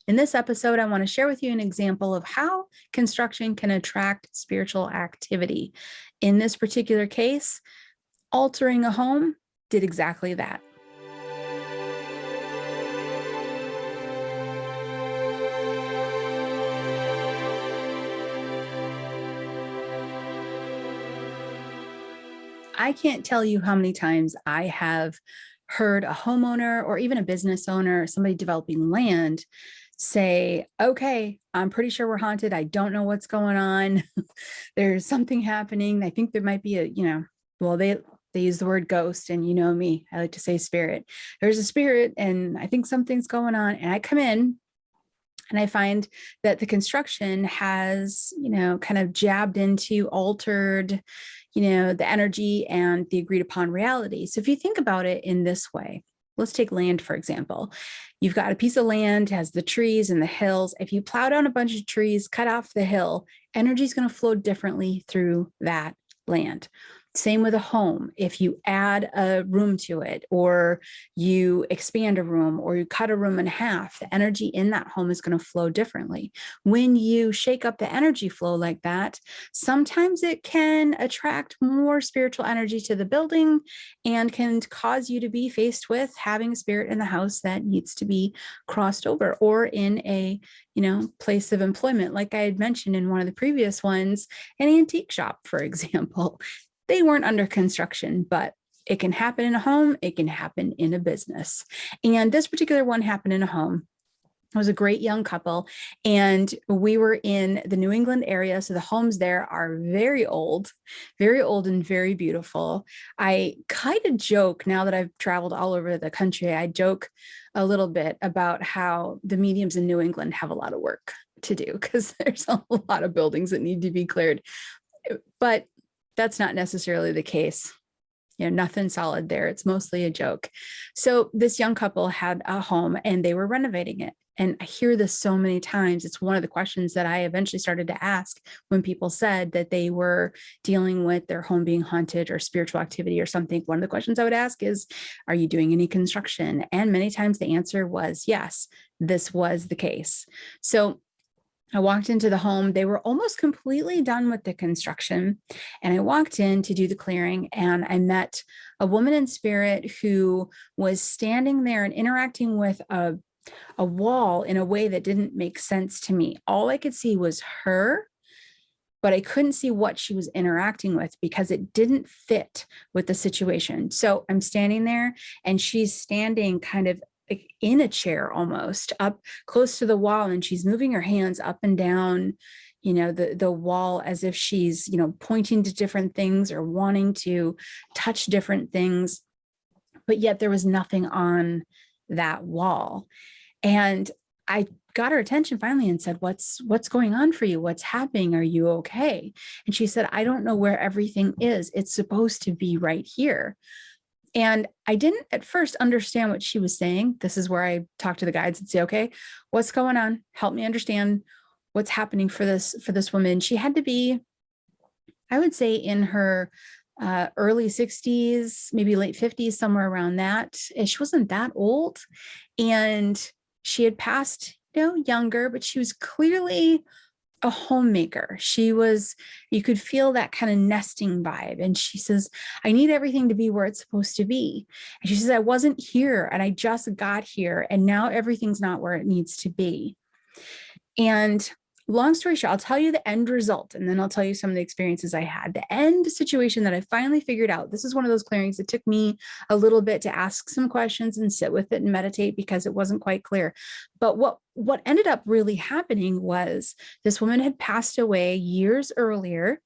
In this episode, I want to share with you an example of how construction can attract spiritual activity. In this particular case, altering a home did exactly that. I can't tell you how many times I have heard a homeowner or even a business owner, somebody developing land, say, okay, I'm pretty sure we're haunted. I don't know what's going on. There's something happening. I think there might be well, they use the word ghost, and you know me, I like to say spirit. There's a spirit and I think something's going on. And I come in and I find that the construction has, kind of jabbed into, altered, the energy and the agreed upon reality. So if you think about it in this way, let's take land, for example. You've got a piece of land, has the trees and the hills. If you plow down a bunch of trees, cut off the hill, energy is going to flow differently through that land. Same with a home. If you add a room to it, or you expand a room, or you cut a room in half, the energy in that home is going to flow differently. When you shake up the energy flow like that, sometimes it can attract more spiritual energy to the building and can cause you to be faced with having a spirit in the house that needs to be crossed over, or in a place of employment. Like I had mentioned in one of the previous ones, an antique shop, for example. They weren't under construction, but it can happen in a home. It can happen in a business. And this particular one happened in a home. It was a great young couple, and we were in the New England area. So the homes there are very old and very beautiful. I kind of joke, now that I've traveled all over the country, I joke a little bit about how the mediums in New England have a lot of work to do because there's a lot of buildings that need to be cleared. But that's not necessarily the case. Nothing solid there. It's mostly a joke. So this young couple had a home and they were renovating it. And I hear this so many times. It's one of the questions that I eventually started to ask when people said that they were dealing with their home being haunted or spiritual activity or something. One of the questions I would ask is, are you doing any construction? And many times the answer was yes, this was the case. So I walked into the home. They were almost completely done with the construction. And I walked in to do the clearing, and I met a woman in spirit who was standing there and interacting with a wall in a way that didn't make sense to me. All I could see was her, but I couldn't see what she was interacting with because it didn't fit with the situation. So I'm standing there and she's standing kind of like in a chair, almost up close to the wall, and she's moving her hands up and down the wall as if she's pointing to different things or wanting to touch different things, but yet there was nothing on that wall. And I got her attention finally and said, what's going on for you? What's happening? Are you okay? And she said, I don't know where everything is. It's supposed to be right here. And I didn't at first understand what she was saying. This is where I talk to the guides and say, okay, what's going on? Help me understand what's happening for this woman. She had to be, I would say, in her early 60s, maybe late 50s, somewhere around that. And she wasn't that old. And she had passed, younger, but she was clearly a homemaker. You could feel that kind of nesting vibe. And she says, I need everything to be where it's supposed to be. And she says, I wasn't here and I just got here and now everything's not where it needs to be. And long story short, I'll tell you the end result, and then I'll tell you some of the experiences I had. The end situation that I finally figured out, this is one of those clearings that took me a little bit to ask some questions and sit with it and meditate because it wasn't quite clear. But what ended up really happening was this woman had passed away years earlier.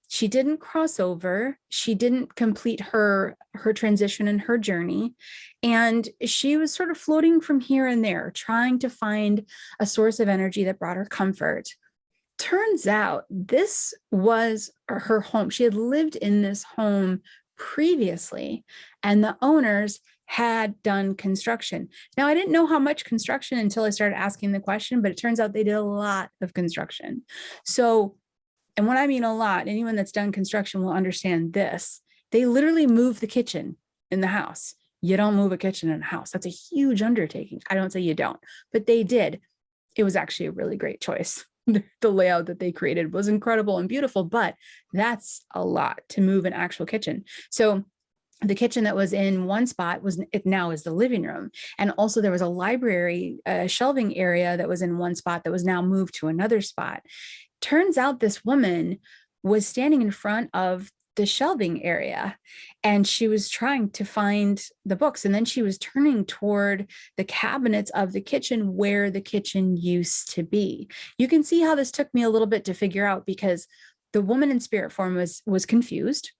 She didn't cross over. She didn't complete her transition and her journey. And she was sort of floating from here and there, trying to find a source of energy that brought her comfort. Turns out this was her home. She had lived in this home previously, and the owners had done construction. Now, I didn't know how much construction until I started asking the question, but it turns out they did a lot of construction. So, and when I mean a lot, anyone that's done construction will understand this. They literally moved the kitchen in the house. You don't move a kitchen in a house. That's a huge undertaking. I don't say you don't, but they did. it was actually a really great choice. The layout that they created was incredible and beautiful, but that's a lot to move an actual kitchen. So the kitchen that was in one spot was it now is the living room. And also there was a library, shelving area that was in one spot that was now moved to another spot. Turns out this woman was standing in front of the shelving area and she was trying to find the books. And then she was turning toward the cabinets of the kitchen where the kitchen used to be. You can see how this took me a little bit to figure out, because the woman in spirit form was confused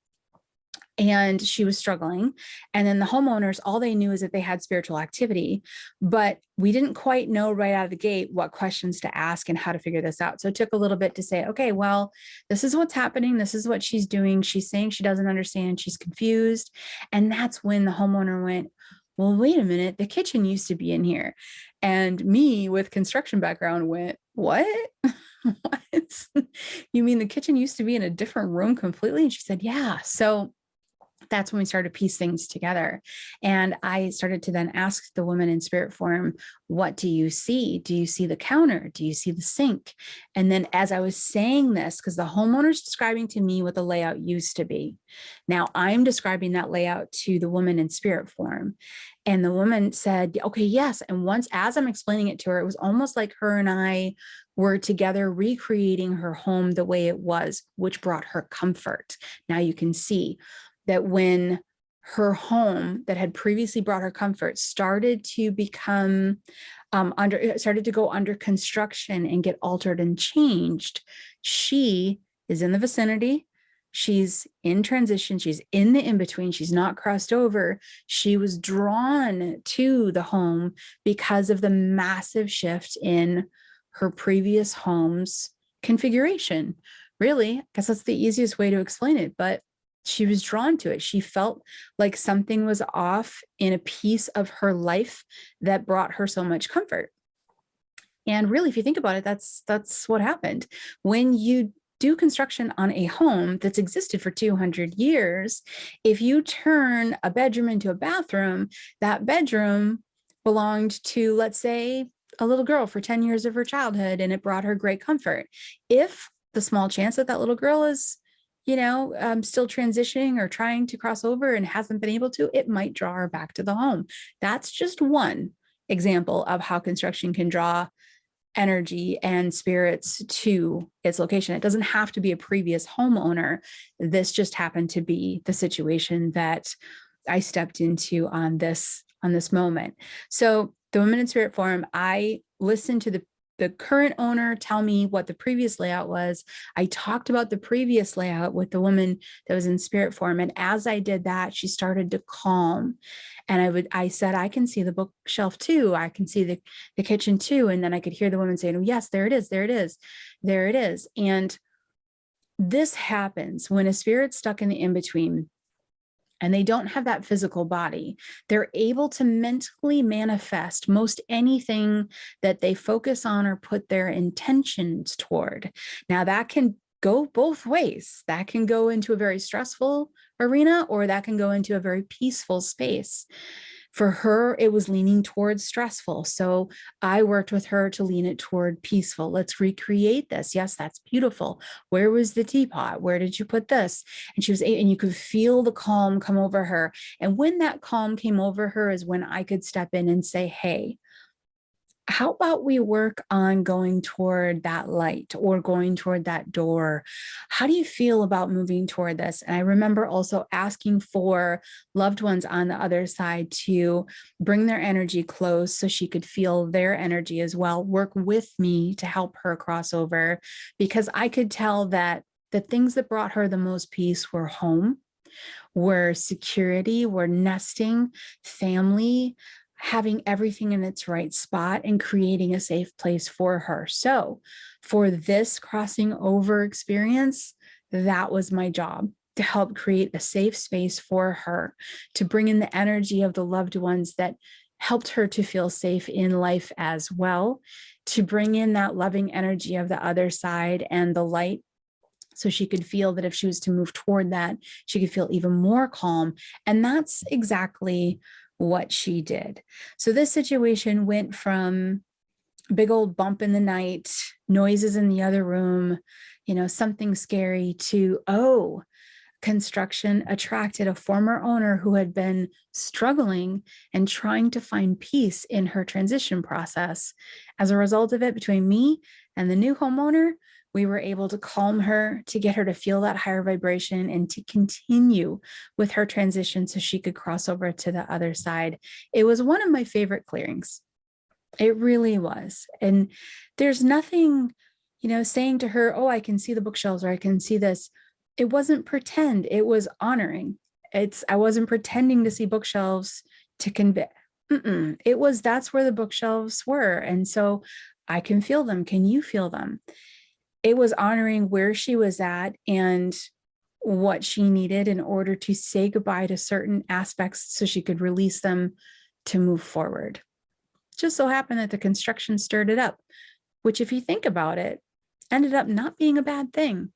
and she was struggling. And then the homeowners, all they knew is that they had spiritual activity, but we didn't quite know right out of the gate what questions to ask and how to figure this out. So it took a little bit to say, okay, well, this is what's happening. This is what she's doing. She's saying she doesn't understand. She's confused. And that's when the homeowner went, well, wait a minute, the kitchen used to be in here. And me with construction background went, what? What? You mean the kitchen used to be in a different room completely? And she said, yeah. So that's when we started to piece things together. And I started to then ask the woman in spirit form, what do you see? Do you see the counter? Do you see the sink? And then as I was saying this, because the homeowner's describing to me what the layout used to be, now I'm describing that layout to the woman in spirit form. And the woman said, okay, yes. And once, as I'm explaining it to her, it was almost like her and I were together recreating her home the way it was, which brought her comfort. Now you can see that when her home that had previously brought her comfort started to become started to go under construction and get altered and changed, she is in the vicinity. She's in transition. She's in the in-between. She's not crossed over. She was drawn to the home because of the massive shift in her previous home's configuration. Really, I guess that's the easiest way to explain it, but she was drawn to it. She felt like something was off in a piece of her life that brought her so much comfort. And really, if you think about it, that's what happened. When you do construction on a home that's existed for 200 years, if you turn a bedroom into a bathroom, that bedroom belonged to, let's say, a little girl for 10 years of her childhood, and it brought her great comfort. If the small chance that that little girl is still transitioning or trying to cross over and hasn't been able to, it might draw her back to the home. That's just one example of how construction can draw energy and spirits to its location. It doesn't have to be a previous homeowner. This just happened to be the situation that I stepped into on this moment. So the women in spirit form, I listened to the current owner tell me what the previous layout was. I talked about the previous layout with the woman that was in spirit form. And as I did that, she started to calm. And I said, I can see the bookshelf too. I can see the kitchen too. And then I could hear the woman saying, oh, yes, there it is. There it is. There it is. And this happens when a spirit's stuck in the in-between and they don't have that physical body. They're able to mentally manifest most anything that they focus on or put their intentions toward. Now, that can go both ways. That can go into a very stressful arena, or that can go into a very peaceful space. For her, it was leaning towards stressful. So I worked with her to lean it toward peaceful. Let's recreate this. Yes, that's beautiful. Where was the teapot? Where did you put this? And and you could feel the calm come over her. And when that calm came over her is when I could step in and say, hey, how about we work on going toward that light or going toward that door? How do you feel about moving toward this? And I remember also asking for loved ones on the other side to bring their energy close so she could feel their energy as well, work with me to help her cross over, because I could tell that the things that brought her the most peace were home, were security, were nesting, family, having everything in its right spot and creating a safe place for her. So for this crossing over experience, that was my job, to help create a safe space for her, to bring in the energy of the loved ones that helped her to feel safe in life as well, to bring in that loving energy of the other side and the light, so she could feel that if she was to move toward that, she could feel even more calm. And that's exactly what she did. So this situation went from big old bump in the night, noises in the other room, something scary, to, oh, construction attracted a former owner who had been struggling and trying to find peace in her transition process. As a result of it, between me and the new homeowner, we were able to calm her, to get her to feel that higher vibration and to continue with her transition so she could cross over to the other side. It was one of my favorite clearings. It really was. And there's nothing, saying to her, oh, I can see the bookshelves, or I can see this. It wasn't pretend, it was honoring. I wasn't pretending to see bookshelves to convey. It was, that's where the bookshelves were. And so I can feel them. Can you feel them? It was honoring where she was at and what she needed in order to say goodbye to certain aspects so she could release them to move forward. Just so happened that the construction stirred it up, which, if you think about it, ended up not being a bad thing.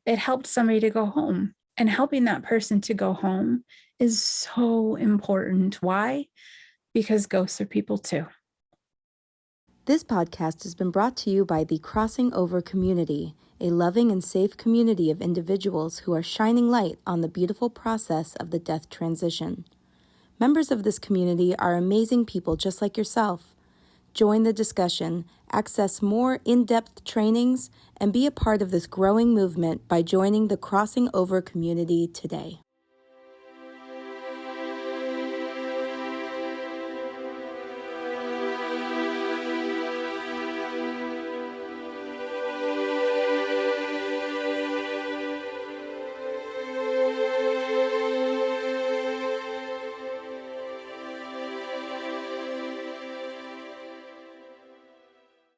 It helped somebody to go home, and helping that person to go home is so important. Why? Because ghosts are people too. This podcast has been brought to you by the Crossing Over community, a loving and safe community of individuals who are shining light on the beautiful process of the death transition. Members of this community are amazing people just like yourself. Join the discussion, access more in-depth trainings, and be a part of this growing movement by joining the Crossing Over community today.